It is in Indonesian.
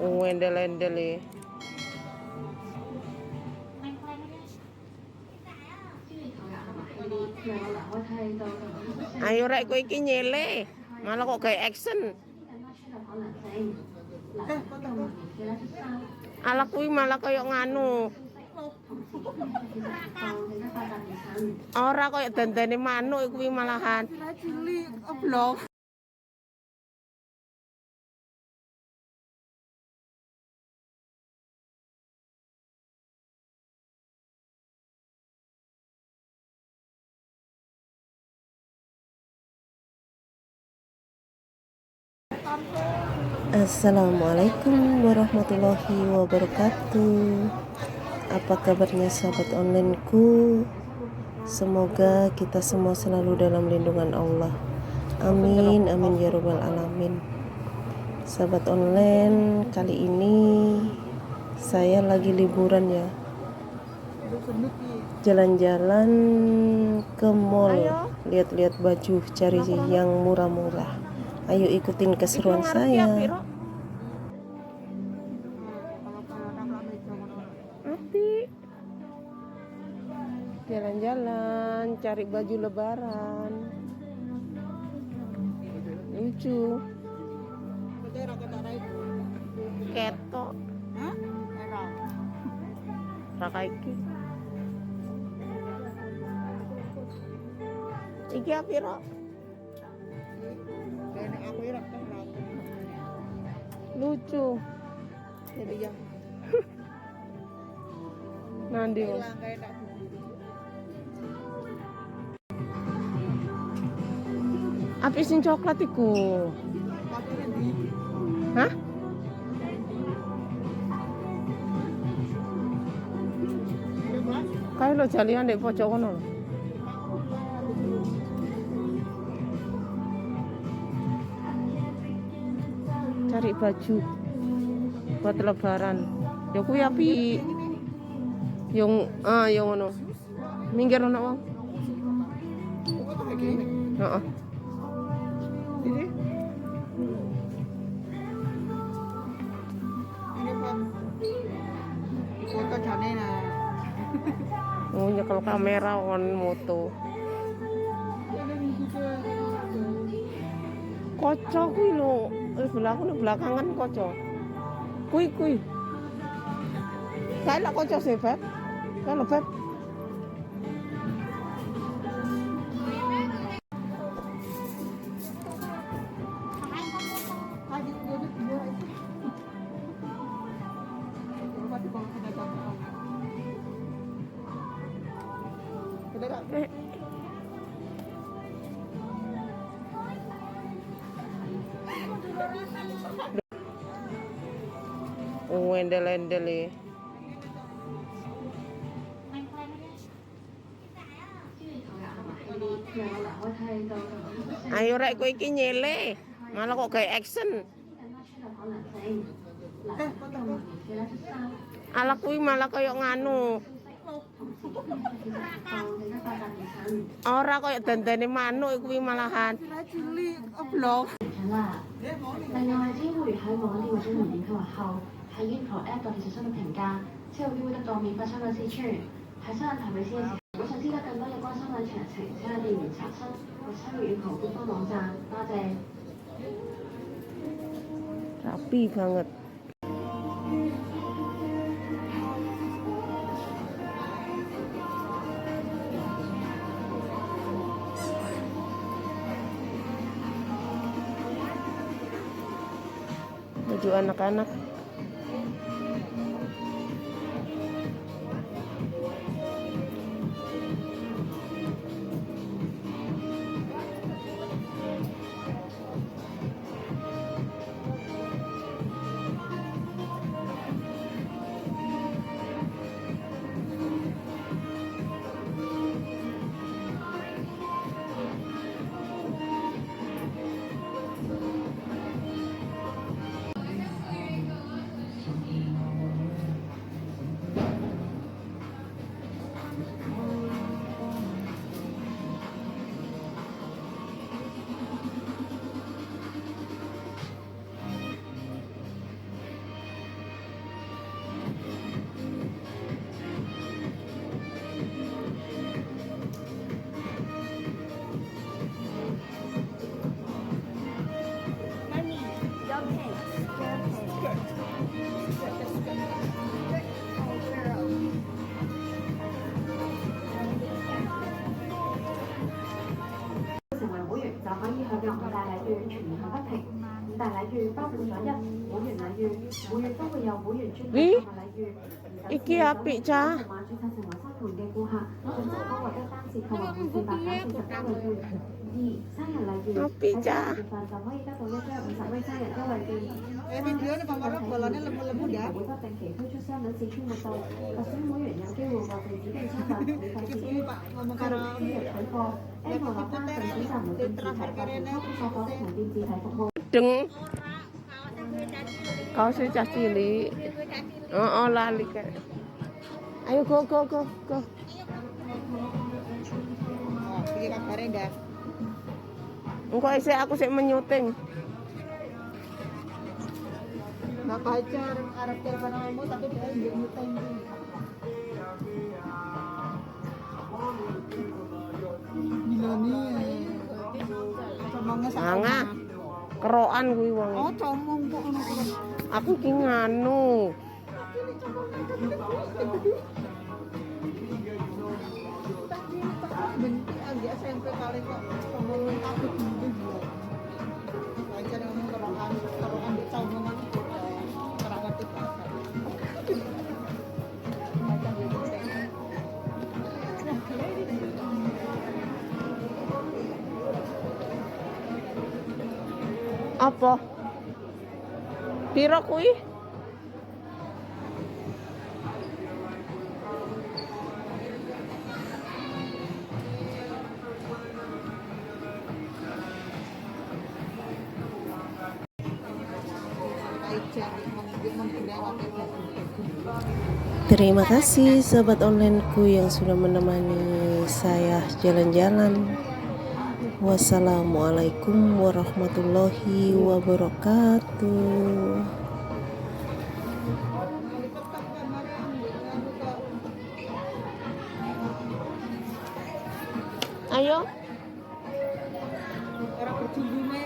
Wendel-wendel ya. Ayo rek kowe iki nyele, malah kok gawe action. Ala kuwi malah koyo nganu. Ora koyo dandane manuk kuwi malahan. Cilik oblok. Assalamualaikum warahmatullahi wabarakatuh. Apa kabarnya sahabat onlineku? Semoga kita semua selalu dalam lindungan Allah. Amin, amin ya rabbal alamin. Sahabat online, kali ini saya lagi liburan ya. Jalan-jalan ke mall, lihat-lihat baju, cari yang murah-murah. Ayo ikutin keseruan saya. Jalan-jalan, cari baju lebaran. Lucu. Ketok. Rakaiki. Iki apa piro? Lucu. Jadi ya. Nanti Mas. Apa isin coklat iku? Hah? Kae lo jalian ndek pojok kono lho. Cari baju buat lebaran. Ya kuwi api. Yang ngono. Minggir ono wong. Heeh. Ini foto jane nah. Oh, nyekel kamera on moto. Kocok kuwi lho. Belakang belakangan kocok. Kuwi. Kae lak kocok sih, Beb. Kae lho, Beb. Wendel-wendel ya. Ayo rek kowe iki nyele, malah kok gawe action. Ala kuwi malah koyo nganu. Ora koyo dandane manuk kuwi malahan. Cilik oblok. 另外，只會喺網店或者門店購物後，喺 Uniqlo App 度其實收到評價，之後機會得到免費商品試穿。喺收銀台尾先嘅時候，如果想知道更多有關商品詳情，請向店員查詢或參與 Uniqlo 官方網站。多謝。Rapi banget. Baju anak-anak. 月包括咗一會員禮月，每月都會有會員專享 Ih, 購物禮月。 iki apik cah. 號碼註冊成為新盤嘅顧客，仲能夠獲得單次購物滿499禮月。二、生日禮月，喺3月份就可以得到一張50蚊生日優惠券。Videonya Bang bolanya lemu-lemu 會 ya. 不定期推出商品試穿活動，特選會員有機會獲贈指定商品免費試穿。 Pak ngomong 購 karo 入專業取貨，M 號落單並選擇無電子提貨同貨貨的同電子提服務。 Deng. Kau sudah cilik. Oh, lali kan. Ayo go. Oh, piye kabare ndak? Engko isih aku sik menyuting. Nggak pacar arep telepon kamu tapi dia nggak nyuting. Gila nih. Comongnya Anga. Kerokan kuwi wong. Oh, comong kok ngono kok. Aku ki nganu. Benci di SMP kali kok ngomongin aku dulu dia. Pacar ngomong kerokan di comongan ora ngerti bahasa. Apa? Piro kuwi? Terima kasih sahabat onlineku yang sudah menemani saya jalan-jalan. Wassalamualaikum warahmatullahi wabarakatuh. Ayo. Orang berjumpa